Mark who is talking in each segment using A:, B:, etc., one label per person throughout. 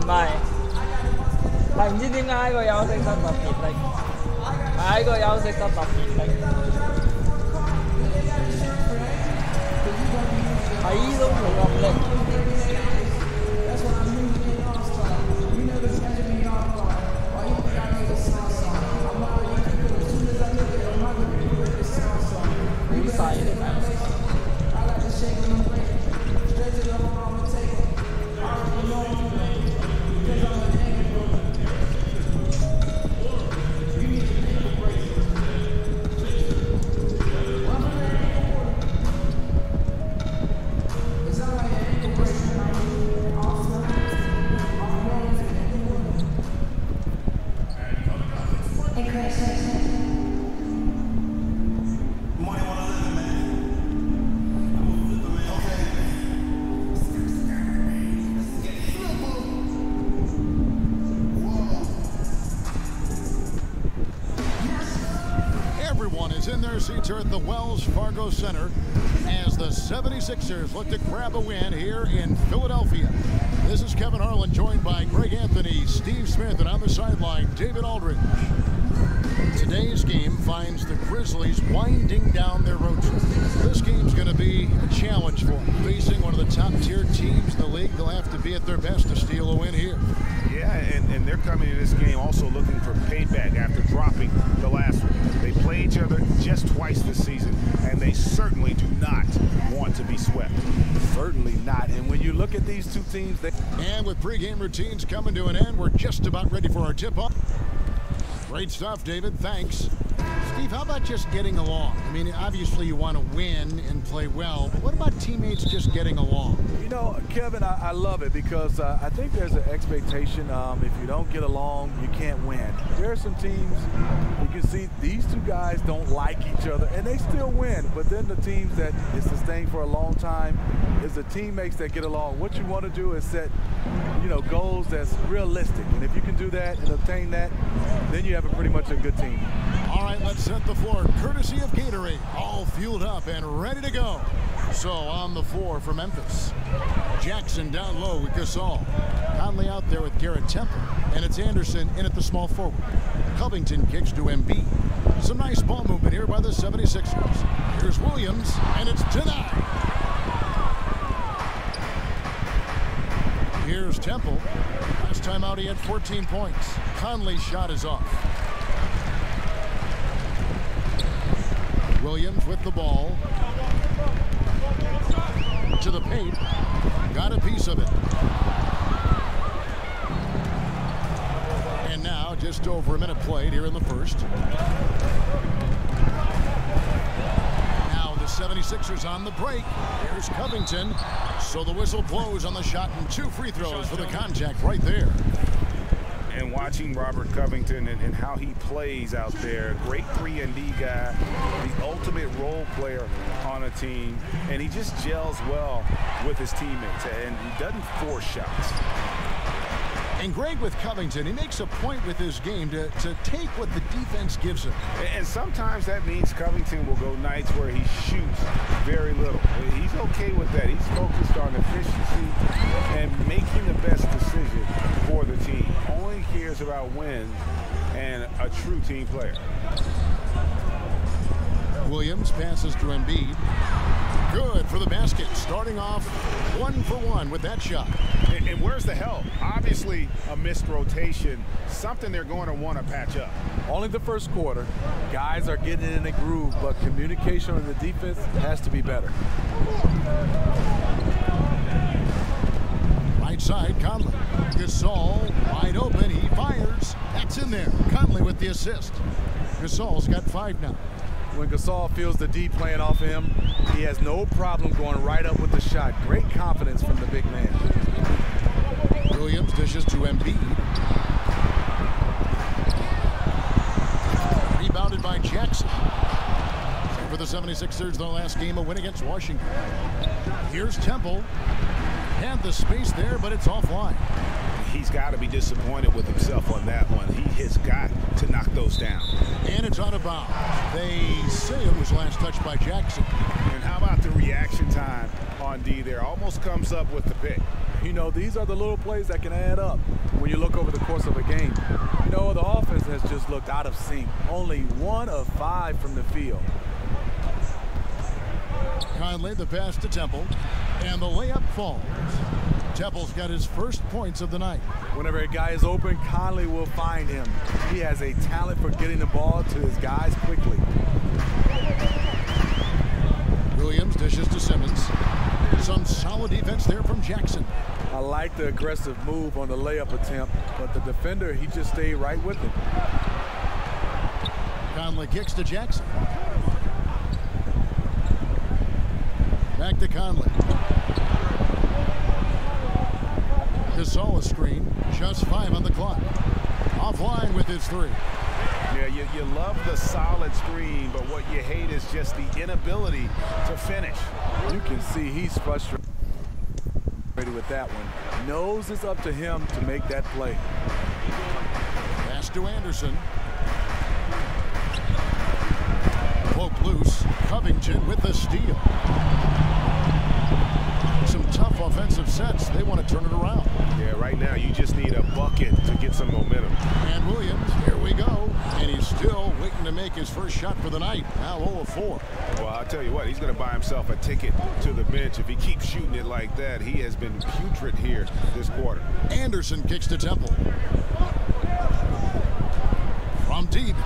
A: 係，但唔知點解個休息室特別力，喺個休息室特別力，睇都冇咁力。好細嚟㗎。
B: In their seats here at the Wells Fargo Center as the 76ers look to grab a win here in Philadelphia. This is Kevin Harlan joined by Greg Anthony, Steve Smith, and on the sideline, David Aldridge. Today's game finds the Grizzlies winding down their road trip. This game's going to be a challenge for them. Facing one of the top-tier teams in the league, they'll have to be at their best to steal a win here.
C: Yeah, and they're coming to this game also looking for payback after dropping the last one. They play each other just twice this season, and they certainly do not want to be swept.
D: Certainly not. And when you look at these two teams,
B: and with pregame routines coming to an end, we're just about ready for our tip-off. Great stuff, David. Thanks. Steve, how about just getting along? I mean, obviously you want to win and play well, but what about teammates just getting along?
D: You know, Kevin, I love it because I think there's an expectation if you don't get along, you can't win. There are some teams, you can see these two guys don't like each other, and they still win. But then the teams that is sustained for a long time is the teammates that get along. What you want to do is set, you know, goals that's realistic. And if you can do that and obtain that, then you have pretty much a good team.
B: All right, let's set the floor courtesy of Gatorade. All fueled up and ready to go. So on the floor for Memphis. Jackson down low with Gasol. Conley out there with Garrett Temple. And it's Anderson in at the small forward. Covington kicks to Embiid. Some nice ball movement here by the 76ers. Here's Williams, and it's denied. Here's Temple. Last time out he had 14 points. Conley's shot is off. Williams with the ball. To the paint. Got a piece of it. And now just over a minute played here in the first. Now the 76ers on the break. Here's Covington. So the whistle blows on the shot and 2 free throws for the contact right there.
C: And watching Robert Covington and how he plays out there, great 3-and-D guy, the ultimate role player on a team, and he just gels well with his teammates, and he doesn't force shots.
B: And Greg, with Covington, he makes a point with his game to take what the defense gives him.
C: And sometimes that means Covington will go nights where he shoots very little. He's okay with that. He's focused on efficiency and making the best decision for the team. Only cares about wins and a true team player.
B: Williams passes to Embiid. Good for the basket. Starting off 1 for 1 with that shot.
C: And where's the help? Obviously a missed rotation, something they're going to want to patch up.
D: Only the first quarter. Guys are getting in a groove, but communication on the defense has to be better.
B: Right side, Conley. Gasol wide open. He fires. That's in there. Conley with the assist. Gasol's got 5 now.
D: When Gasol feels the D playing off him, he has no problem going right up with the shot. Great confidence from the big man.
B: Williams dishes to Embiid. Rebounded by Jackson. For the 76ers, their last game, a win against Washington. Here's Temple. Had the space there, but it's offline.
C: He's got to be disappointed with himself on that one. He has got to knock those down.
B: And it's out of bounds. They say it was last touched by Jackson.
C: And how about the reaction time on D there? Almost comes up with the pick.
D: You know, these are the little plays that can add up when you look over the course of a game. You know, the offense has just looked out of sync. Only 1 of 5 from the field.
B: Conley, the pass to Temple, and the layup falls. Temple's got his first points of the night.
D: Whenever a guy is open, Conley will find him. He has a talent for getting the ball to his guys quickly.
B: Williams dishes to Simmons. Some solid defense there from Jackson.
D: I like the aggressive move on the layup attempt, but the defender, he just stayed right with him.
B: Conley kicks to Jackson. Back to Conley. Gasol a screen. Just 5 on the clock. Offline with his 3.
C: Yeah, you love the solid screen, but what you hate is just the inability to finish.
D: You can see he's frustrated with that one. Knows it's up to him to make that play.
B: Pass to Anderson. Poke loose. Covington with the steal. Some tough offensive sets. They want to turn it around.
C: Yeah, right now you just need a bucket to get some momentum.
B: And Williams, here we go. And he's still waiting to make his first shot for the night. Now 0 of 4.
C: Well, I'll tell you what, he's going to buy himself a ticket to the bench. If he keeps shooting it like that, he has been putrid here this quarter.
B: Anderson kicks to Temple. From deep.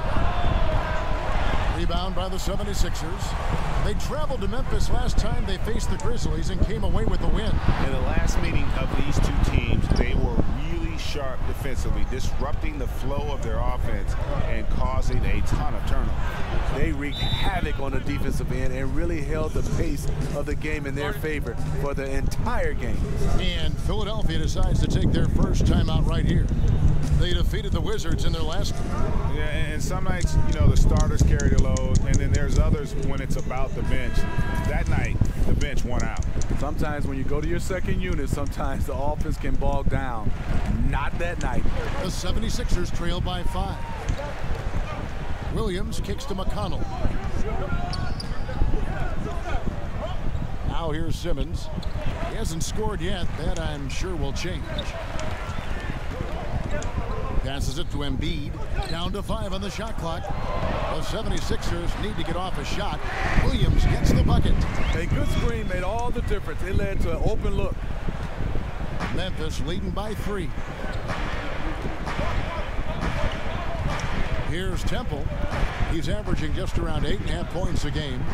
B: Rebound by the 76ers. They traveled to Memphis last time they faced the Grizzlies and came away with the win.
C: In the last meeting of these two teams, they were really sharp defensively, disrupting the flow of their offense and causing a ton of turnovers.
D: They wreaked havoc on the defensive end and really held the pace of the game in their favor for the entire game.
B: And Philadelphia decides to take their first timeout right here. They defeated the Wizards in their last game.
C: Yeah, and some nights, you know, the starters carry the load, and then there's others when it's about the bench. That night, the bench won out.
D: Sometimes when you go to your second unit, sometimes the offense can bog down. Not that night.
B: The 76ers trail by 5. Williams kicks to McConnell. Now here's Simmons. He hasn't scored yet. That I'm sure will change. Passes it to Embiid. Down to 5 on the shot clock. The 76ers need to get off a shot. Williams gets the bucket.
D: A good screen made all the difference. It led to an open look.
B: Memphis leading by 3. Here's Temple. He's averaging just around 8.5 points a game.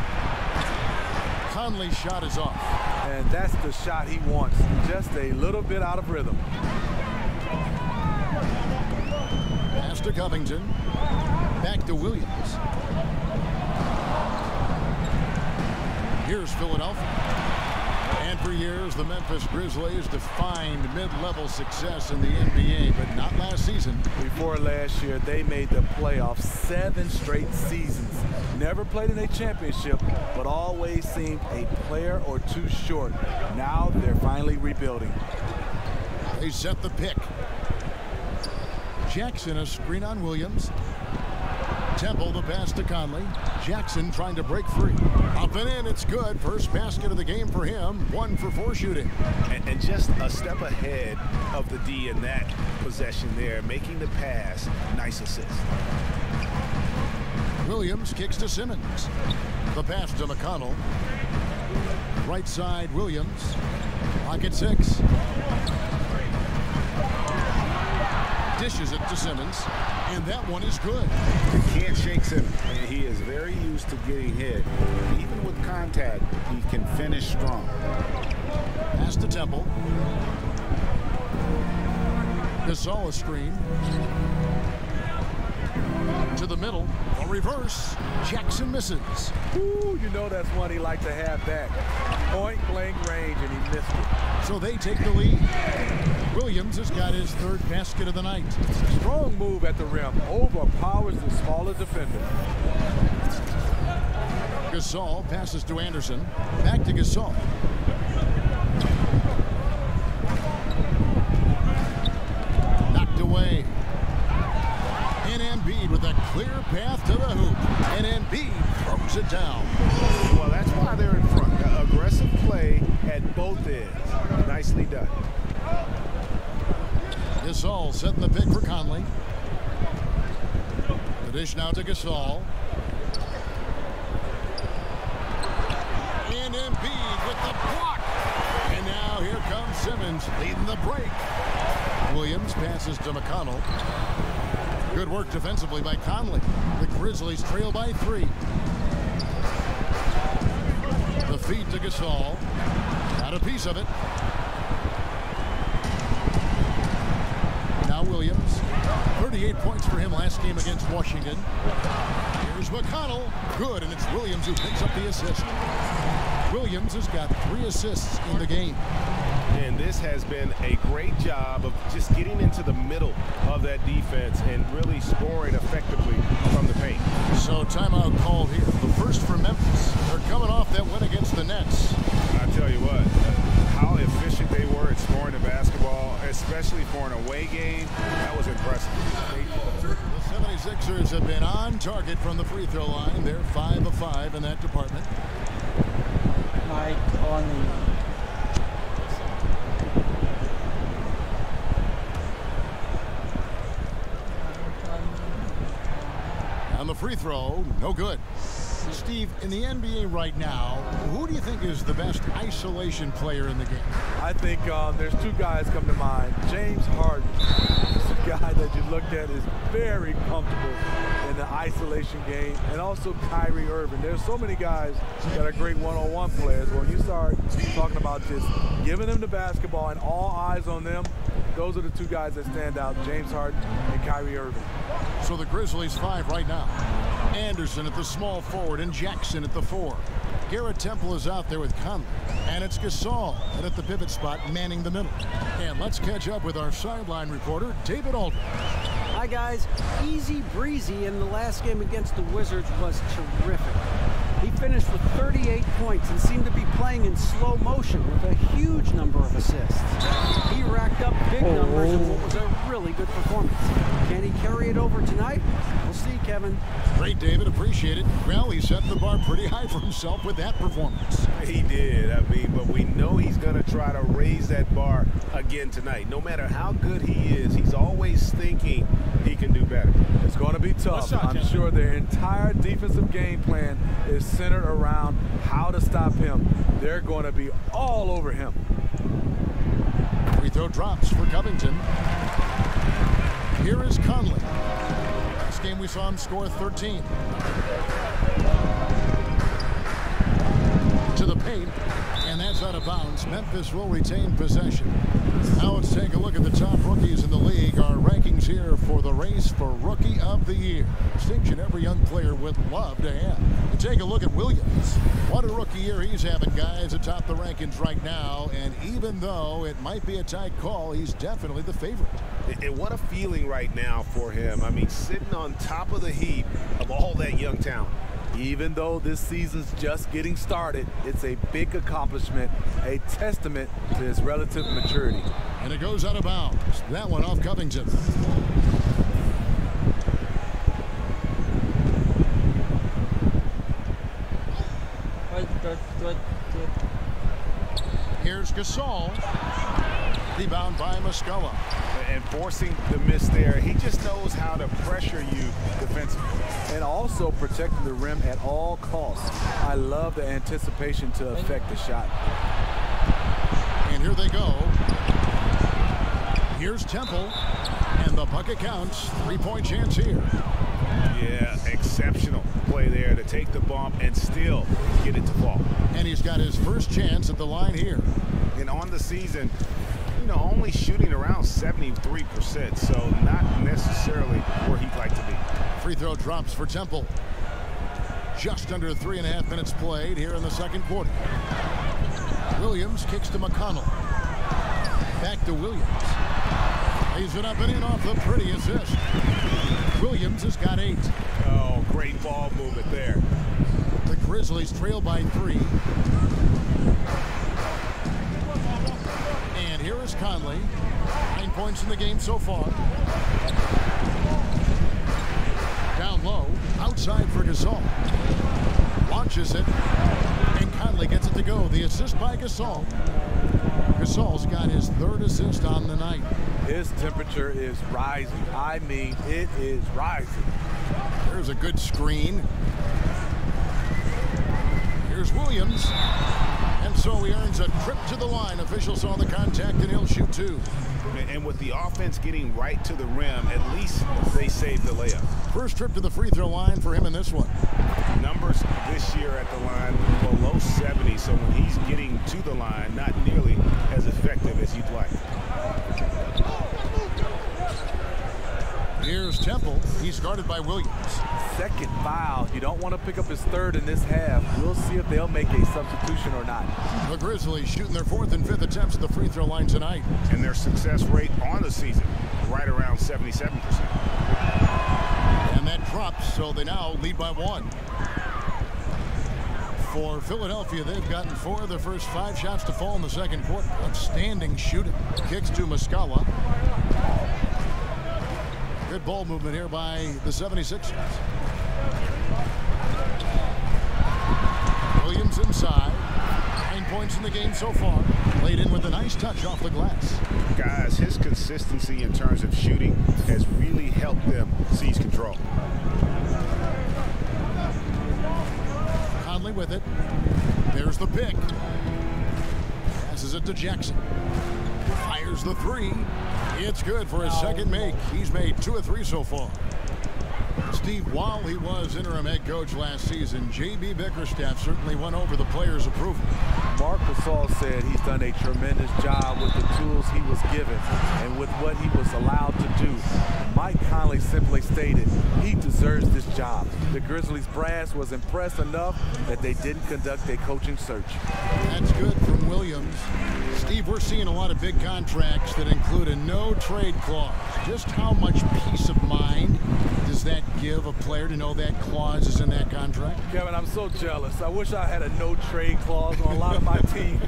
B: Conley's shot is off.
D: And that's the shot he wants. Just a little bit out of rhythm.
B: Pass to Covington. Back to Williams. Here's Philadelphia. And for years, the Memphis Grizzlies defined mid-level success in the NBA, but not last season.
D: Before last year, they made the playoffs 7 straight seasons. Never played in a championship, but always seemed a player or 2 short. Now they're finally rebuilding.
B: They set the pick. Jackson a screen on Williams. Temple the pass to Conley. Jackson trying to break free. Up and in, it's good. First basket of the game for him. 1 for 4 shooting.
C: And just a step ahead of the D in that possession there, making the pass. Nice assist.
B: Williams kicks to Simmons. The pass to McConnell. Right side, Williams. Pocket 6. Dishes it to Simmons, and that one is good.
C: You can't shake Simmons. He is very used to getting hit. Even with contact, he can finish strong.
B: Pass to Temple. Gasol a screen. To the middle. A reverse. Jackson misses.
D: Ooh, you know that's one he liked to have back. Point blank range, and he missed it.
B: So they take the lead. Williams has got his 3rd basket of the night.
D: Strong move at the rim. Overpowers the smaller defender.
B: Gasol passes to Anderson. Back to Gasol. away. And Embiid with a clear path to the hoop. And Embiid throws it down.
C: Well, that's why they're in front. Aggressive play at both ends. Nicely done.
B: Gasol setting the pick for Conley. The dish now to Gasol. And Embiid with the block. And now here comes Simmons leading the break. Williams passes to McConnell. Good work defensively by Conley. The Grizzlies trail by 3. The feed to Gasol. Got a piece of it. Now Williams. 38 points for him last game against Washington. Here's McConnell. Good, and it's Williams who picks up the assist. Williams has got 3 assists in the game.
C: And this has been a great job of just getting into the middle of that defense and really scoring effectively from the paint.
B: So timeout called here. The first for Memphis. They're coming off that win against the Nets.
C: I tell you what, how efficient they were at scoring the basketball, especially for an away game, that was impressive.
B: The 76ers have been on target from the free throw line. They're 5 of 5 in that department.
A: Mike Conley.
B: On the free throw, no good. Steve, in the NBA right now, who do you think is the best isolation player in the game?
D: I think there's 2 guys come to mind. James Harden is a guy that you looked at is very comfortable in the isolation game, and also Kyrie Irving. There's so many guys that are great one-on-one players. When you start talking about just giving them the basketball and all eyes on them, those are the 2 guys that stand out, James Harden and Kyrie Irving.
B: So the Grizzlies 5 right now. Anderson at the small forward and Jackson at the 4. Garrett Temple is out there with Conley. And it's Gasol and at the pivot spot manning the middle. And let's catch up with our sideline reporter, David Aldridge.
E: Hi, guys. Easy breezy in the last game against the Wizards was terrific. He finished with 38 points and seemed to be playing in slow motion with a huge number of assists. He racked up big numbers in what was a really good performance. Can he carry it over tonight? We'll see, Kevin.
B: Great, David. Appreciate it. Well, he set the bar pretty high for himself with that performance.
C: He did. I mean, but we know he's going to try to raise that bar again tonight. No matter how good he is, he's always thinking he can do better.
D: It's going to be tough. I'm sure their entire defensive game plan is centered around how to stop him. They're going to be all over him.
B: Free throw drops for Covington. Here is Conley. Last game we saw him score 13. To the paint, and that's out of bounds. Memphis will retain possession. Now let's take a look at the top rookies in the league. Our rankings here for the race for Rookie of the Year. Distinction every young player would love to have. And take a look at Williams. What a rookie year he's having, guys, atop the rankings right now. And even though it might be a tight call, he's definitely the favorite.
C: And what a feeling right now for him. I mean, sitting on top of the heap of all that young talent.
D: Even though this season's just getting started, it's a big accomplishment, a testament to his relative maturity.
B: And it goes out of bounds. That one off Covington. Here's Gasol. Rebound by Muscala.
C: And forcing the miss there. He just knows how to pressure you defensively.
D: And also protecting the rim at all costs. I love the anticipation to affect the shot.
B: And here they go. Here's Temple. And the bucket counts. 3-point chance here.
C: Yeah, exceptional play there to take the bump and still get it to fall.
B: And he's got his first chance at the line here.
C: And on the season, you know, only shooting around 73%, so not necessarily where he'd like to be.
B: Free throw drops for Temple. Just under 3.5 minutes played here in the second quarter. Williams kicks to McConnell. Back to Williams. Lays it up and in off the pretty assist. Williams has got 8.
C: Oh, great ball movement there.
B: The Grizzlies trail by 3. And here is Conley. 9 points in the game so far. Down low, outside for Gasol. Launches it, and Conley gets it to go. The assist by Gasol. Gasol's got his 3rd assist on the night.
D: His temperature is rising. I mean, it is rising.
B: There's a good screen. Here's Williams. And so he earns a trip to the line. Officials saw the contact, and he'll shoot 2.
C: And with the offense getting right to the rim, at least they saved the layup.
B: First trip to the free throw line for him in this one.
C: Numbers this year at the line below 70, so when he's getting to the line, not nearly as effective as you'd like.
B: Here's Temple. He's guarded by Williams.
D: Second foul. You don't want to pick up his 3rd in this half. We'll see if they'll make a substitution or not.
B: The Grizzlies shooting their 4th and 5th attempts at the free throw line tonight.
C: And their success rate on the season, right around 77%.
B: And that drops, so they now lead by 1. For Philadelphia, they've gotten 4 of their first 5 shots to fall in the second quarter. Outstanding shooting. Kicks to Muscala. Good ball movement here by the 76ers. Williams inside. 9 points in the game so far. Laid in with a nice touch off the glass.
C: Guys, his consistency in terms of shooting has really helped them seize control.
B: Conley with it. There's the pick. Passes it to Jackson. Fires the 3. It's good for his second make. He's made 2 of 3 so far. Steve, while he was interim head coach last season, J.B. Bickerstaff certainly won over the players' approval.
D: Mark Gasol said he's done a tremendous job with the tools he was given and with what he was allowed to do. Mike Conley simply stated he deserves this job. The Grizzlies brass was impressed enough that they didn't conduct a coaching search.
B: That's good from Williams. Steve, we're seeing a lot of big contracts that include a no-trade clause. Just how much peace of mind does that give a player to know that clause is in that contract?
D: Kevin, I'm so jealous. I wish I had a no-trade clause on a lot of my teams.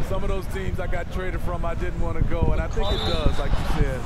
D: Some of those teams I got traded from, I didn't want to go, and I think it does, like you said,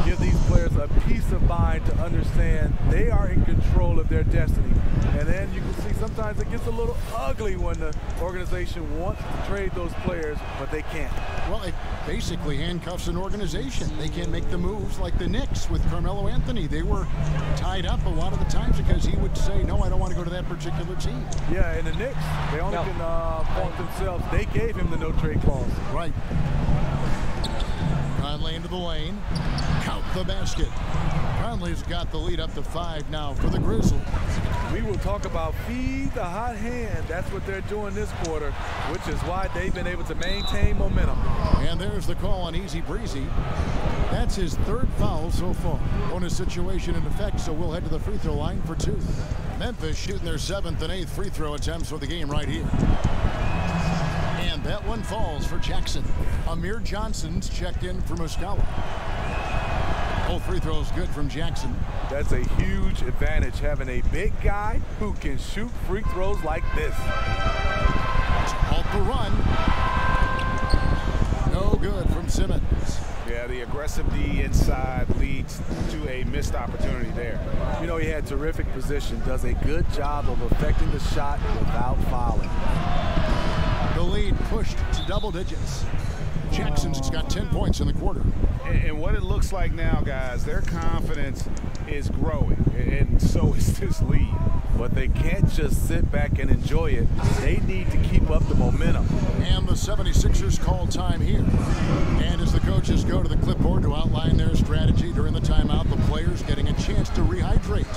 D: give these players a peace of mind to understand they are in control of their destiny. And then you can see sometimes it gets a little ugly when the organization wants to trade those players, but they can't.
B: Well, it basically handcuffs an organization. They can't make the moves like the Knicks with Carmelo Anthony. They were tied up a lot of the times because he would say, no, I don't want to go to that particular team.
D: Yeah, and the Knicks, they only can fault themselves. They gave him the no-trade clause.
B: Right. Conley into the lane. Count the basket. Conley's got the lead up to 5 now for the Grizzlies.
D: We will talk about feed the hot hand. That's what they're doing this quarter, which is why they've been able to maintain momentum.
B: And there's the call on Easy Breezy. That's his 3rd foul so far. Bonus situation in effect, so we'll head to the free throw line for 2. Memphis shooting their 7th and 8th free throw attempts for the game right here. And that one falls for Jackson. Amir Johnson's checked in for Muscala. Both free throws good from Jackson.
D: That's a huge advantage, having a big guy who can shoot free throws like this.
B: Halt the run. No good from Simmons.
C: Yeah, the aggressive D inside leads to a missed opportunity there.
D: You know, he had terrific position, does a good job of affecting the shot without fouling.
B: The lead pushed to double digits. Jackson's got 10 points in the quarter.
C: And what it looks like now, guys, their confidence is growing, and so is this lead.
D: But they can't just sit back and enjoy it. They need to keep up the momentum.
B: And the 76ers call time here. And as the coaches go to the clipboard to outline their strategy during the timeout, the players getting a chance to rehydrate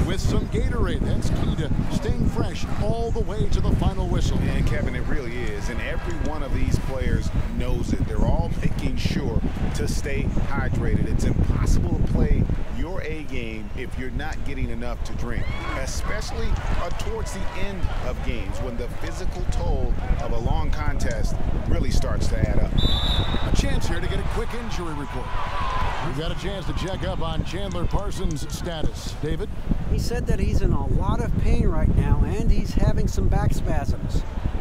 B: with some Gatorade. That's key to staying fresh all the way to the final whistle.
C: And Kevin, it really is. And every one of these players knows it. They're all making sure to stay hydrated. It's impossible to play your A game if you're not getting enough to drink, especially towards the end of games when the physical toll of a long contest really starts to add up.
B: A chance here to get a quick injury report. We've got a chance to check up on Chandler Parsons' status. David?
E: He said that he's in a lot of pain right now and he's having some back spasms.